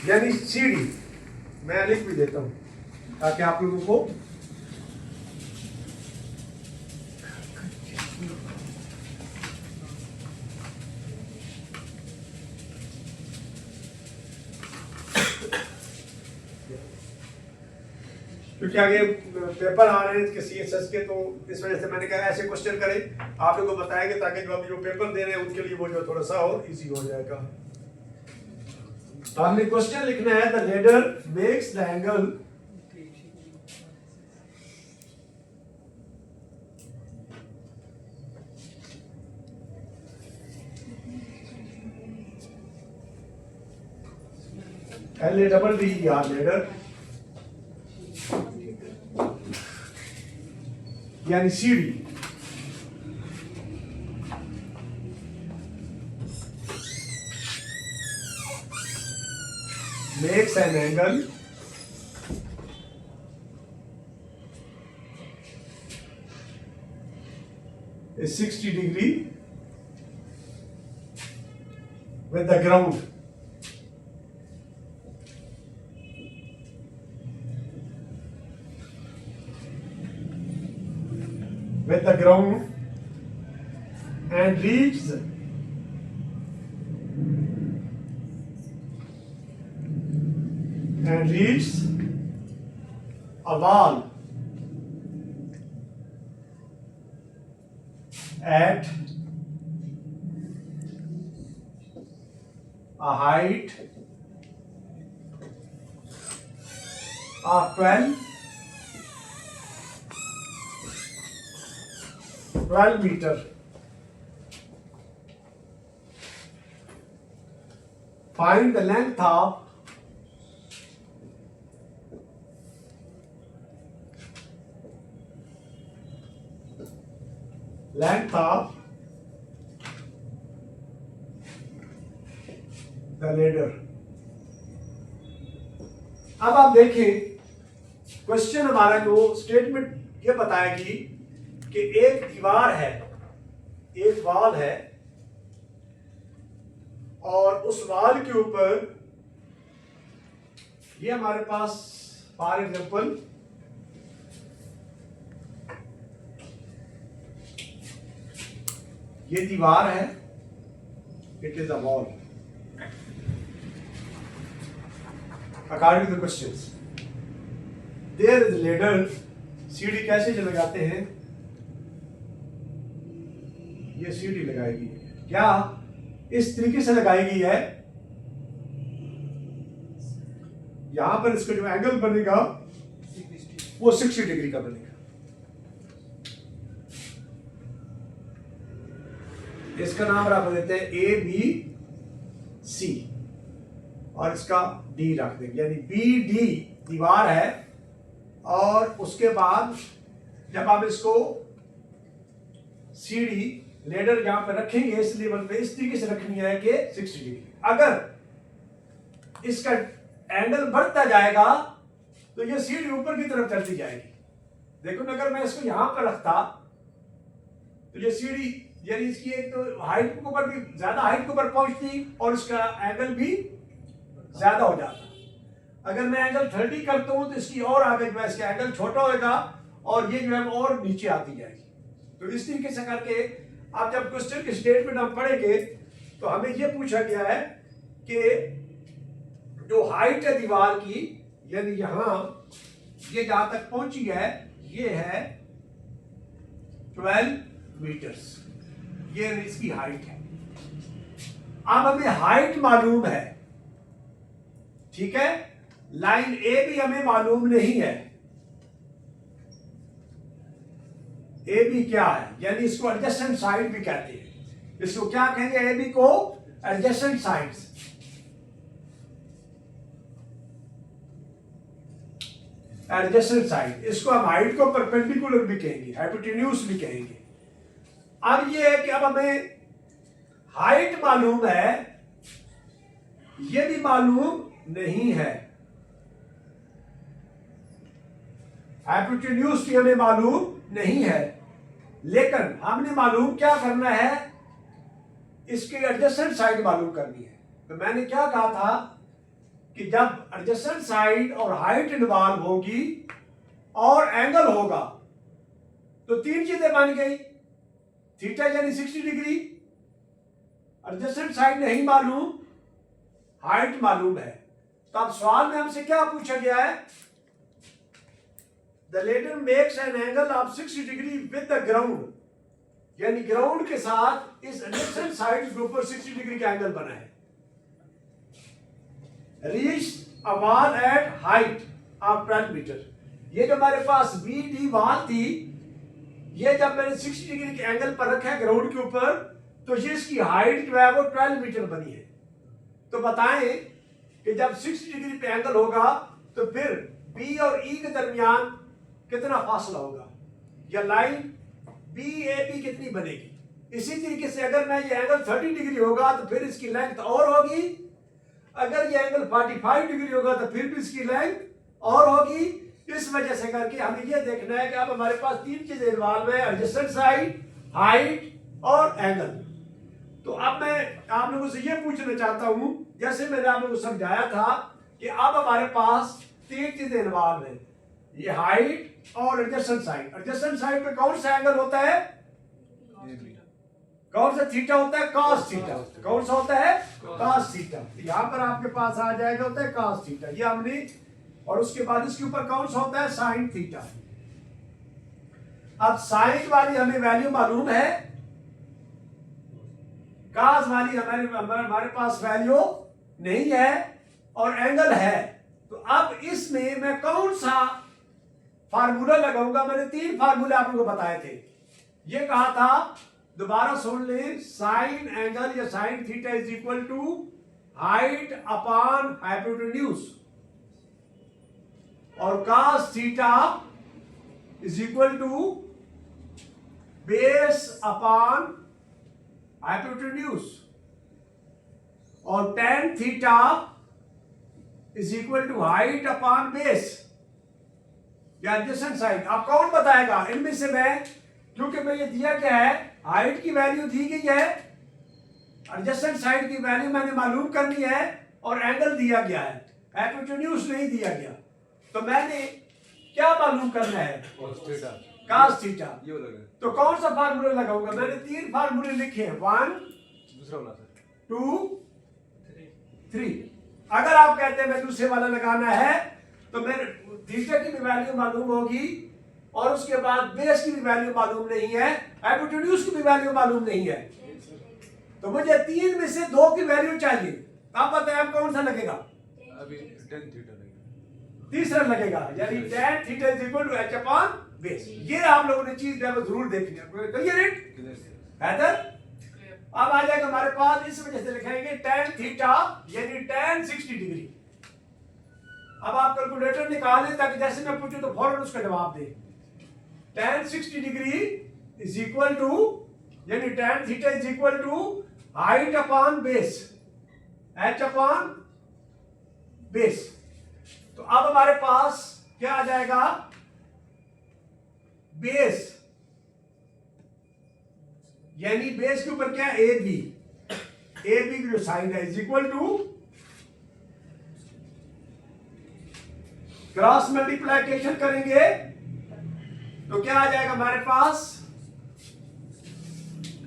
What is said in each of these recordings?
यानी CD। मैं लिख भी देता हूं ताकि आप लोगों को क्योंकि आगे पेपर आ रहे हैं किसी CSS के, तो इस वजह से मैंने कहा ऐसे क्वेश्चन करें, आप लोगों को बताएंगे ताकि जो अभी जो पेपर दे रहे हैं उनके लिए वो जो थोड़ा सा और इजी हो जाएगा। तो हमने क्वेश्चन लिखना है, the ladder makes the angle LADDER ladder यानी CD makes an angle is 60 degree with the ground. With the ground and reaches a wall at a height of 12 meter. Find the length of the ladder. अब आप देखें question हमारा जो statement ये बताएगी कि एक दीवार है, एक वॉल है, और उस वॉल के ऊपर ये हमारे पास फॉर एग्जांपल ये दीवार है, it is a wall according to the questions. There is ladder, सीढ़ी कैसे लगाते हैं, ये सीढ़ी लगाएगी, क्या इस तरीके से लगाई गई है, यहां पर इसका जो एंगल बनेगा वो 60 डिग्री का बनेगा। इसका नाम रख देते हैं ABC और इसका D रख देंगे, यानी BD दीवार है, और उसके बाद जब आप इसको सीढ़ी लेडर यहां पर रखेंगे इस लेवल पे, इस तरीके से रखनी है कि 60 डिग्री। अगर इसका एंगल बढ़ता जाएगा तो ये सीढ़ी ऊपर की तरफ चलती जाएगी। देखो ना, अगर मैं इसको यहां पर रखता तो ये सीढ़ी यानी इसकी एक तो हाइट के ऊपर भी ज्यादा हाइट के ऊपर पहुंचती और इसका एंगल भी ज्यादा हो जाता। अगर मैं एंगल 30 करता हूं तो इसकी और आगे जो है इसका एंगल छोटा होगा और ये जो है और नीचे आती जाएगी। तो इस तरीके से करके आप जब क्वेश्चन के स्टेटमेंट हम पढ़ेंगे तो हमें यह पूछा गया है कि जो हाइट है दीवार की, यानी यहां ये जहां तक पहुंची है ये है 12 मीटर्स, ये इसकी हाइट है। अब हमें हाइट मालूम है, ठीक है, लाइन ए भी हमें मालूम नहीं है, ए बी क्या है, यानी इसको एडजेसेंट साइड भी कहते हैं। इसको क्या कहेंगे, ए बी को एडजेसेंट साइड्स। एडजेसेंट साइड, इसको हम हाइट को परपेंडिकुलर भी कहेंगे, हाइपोटेन्यूज भी कहेंगे। अब ये है कि अब हमें हाइट मालूम है, ये भी मालूम नहीं है, हाइपोटेन्यूज भी हमें मालूम नहीं है, लेकिन हमने मालूम क्या करना है, इसकी एडजेसेंट साइड मालूम करनी है। तो मैंने क्या कहा था कि जब एडजेसेंट साइड और हाइट इन्वॉल्व होगी और एंगल होगा तो तीन चीजें बन गई, थीटा यानी 60 डिग्री, एडजेसेंट साइड नहीं मालूम, हाइट मालूम है। तो अब सवाल में हमसे क्या पूछा गया है, the ladder makes an angle of 60 degree with the ground, यानी ग्राउंड के साथ इस एडजेसेंट साइड के ऊपर 60 डिग्री का एंगल बना है। Reach a wall at height of 12 metre, ये जो हमारे पास बी डी वॉल थी, ये जब मैंने 60 डिग्री के एंगल पर रखा है ग्राउंड के ऊपर, तो ये इसकी हाइट जो है वो 12 मीटर बनी है। तो बताएं कि जब 60 डिग्री पे एंगल होगा तो फिर बी और ई के दरमियान कितना फासला होगा, या लाइन बी ए बी कितनी बनेगी। इसी तरीके से अगर मैं ये एंगल 30 डिग्री होगा तो फिर इसकी लेंथ और होगी, अगर ये एंगल 45 डिग्री होगा तो फिर भी इसकी लेंथ और होगी। इस वजह से करके हमें ये देखना है कि अब हमारे पास तीन चीजें इन्वॉल्व है, एडजेसेंट साइड, हाइट और एंगल। तो अब मैं आप लोगों से ये पूछना चाहता हूं, जैसे मैंने आप लोगों को समझाया था कि अब हमारे पास तीन चीजें इन्वॉल्व है, ये हाइट और एडजेसेंट साइड। एडजेसेंट साइड पे कौन सा एंगल होता है, कौन सा थीटा होता है, कॉस थीटा। कौन सा होता है, कॉस थीटा। यहां पर आपके पास आ जाएगा होता है कॉस थीटा, ये हमने, और उसके बाद इसके ऊपर कौन सा होता है, साइन थीटा। अब साइन वाली हमें वैल्यू मालूम है, कॉस वाली हमारे पास वैल्यू नहीं है, और एंगल है। तो अब इसमें मैं कौन सा फार्मूला लगाऊंगा, मैंने तीन फार्मूले आप लोगों को बताए थे। ये कहा था, दोबारा सुन ले, साइन एंगल या sine theta is equal to height upon hypotenuse, और cos theta is equal to base upon hypotenuse, और tan theta is equal to height upon base या एडजेसेंट साइड। अब कौन बताएगा इनमें से, मैं, क्योंकि मैं ये दिया क्या है, हाइट की वैल्यू दी गई है, एडजेसेंट साइड की वैल्यू मैंने मालूम करनी है, और एंगल दिया गया है, हाइपोटेन्यूज नहीं दिया गया। तो मैंने क्या मालूम करना है, cos थीटा। तो कौन सा फार्मूला लगाऊंगा, मैंने तीन फार्मूले लिखे हैं, 1 2 3। अगर आप कहते हैं मैं दूसरे वाला लगाना है, तो मेरे थीटा की भी वैल्यू मालूम होगी, और उसके बाद बेस की भी वैल्यू मालूम नहीं है, हाइपोटेन्यूज की भी वैल्यू मालूम नहीं है। तो मुझे तीन में से दो की वैल्यू चाहिए। आप बताएं आप कौन सा लगेगा, अभी tan थीटा लगेगा, तीसरा लगेगा, यानी tan theta is equal to h upon base. ये आप लोगों ने चीज जरूर देखनी है, क्लियर इट हैदर। अब आ जाएगा हमारे पास, इस वजह से लिखेंगे tan थीटा यानी tan 60 डिग्री। अब आप कैलकुलेटर निकालें ताकि जैसे मैं पूछूं तो फौरन उसका जवाब दे। tan 60 degree is equal to, यानी tan theta is equal to height upon base, h upon base. तो अब हमारे पास क्या आ जाएगा, बेस, यानी बेस के ऊपर क्या, ए बी की जो साइन है is equal to cross multiplication करेंगे तो क्या आ जाएगा हमारे पास।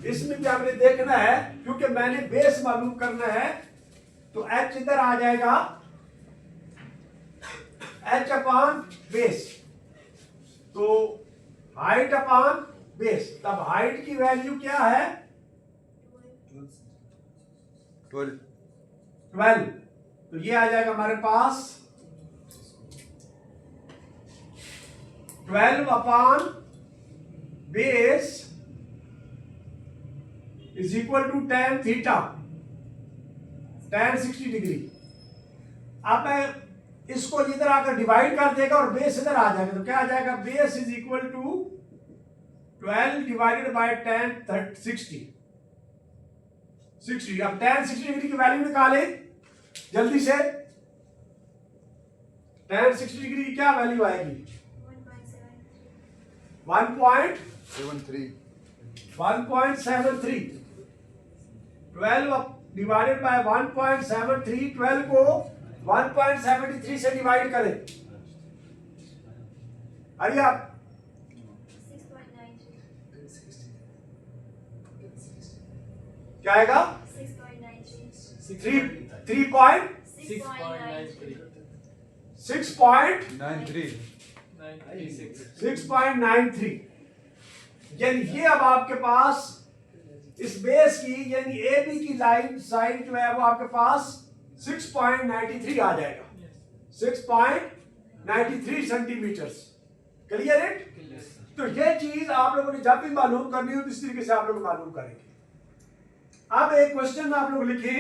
इसमें भी हमने देखना है, क्योंकि मैंने बेस मालूम करना है, तो h इधर आ जाएगा, h अपॉन बेस, तो हाइट अपॉन बेस। तब हाइट की वैल्यू क्या है, 12। तो ये आ जाएगा हमारे पास 12 upon base is equal to tan theta, tan 60 degree. अब मैं इसको इधर आकर डिवाइड कर देगा और बेस इधर आ जाएगा, तो क्या आ जाएगा, base is equal to 12 divided by tan 60। अब tan 60 डिग्री की वैल्यू निकाले जल्दी से। tan 60 डिग्री की क्या वैल्यू आएगी, 1.73। 12 डिवाइडेड बाय 1.73, 12 को 1.73 से डिवाइड करें। अरे आप 6.93 क्या आएगा? 6.93 6.93 यानी ये अब आपके पास इस बेस की यानी ए बी की लाइन साइड जो है वो आपके पास 6.93 आ जाएगा। 6.93 सेंटीमीटर। क्लियर है? तो ये चीज आप लोगों ने जब भी मालूम करनी हो तो इस तरीके से आप लोग मालूम करेंगे। अब एक क्वेश्चन आप लोग लिखें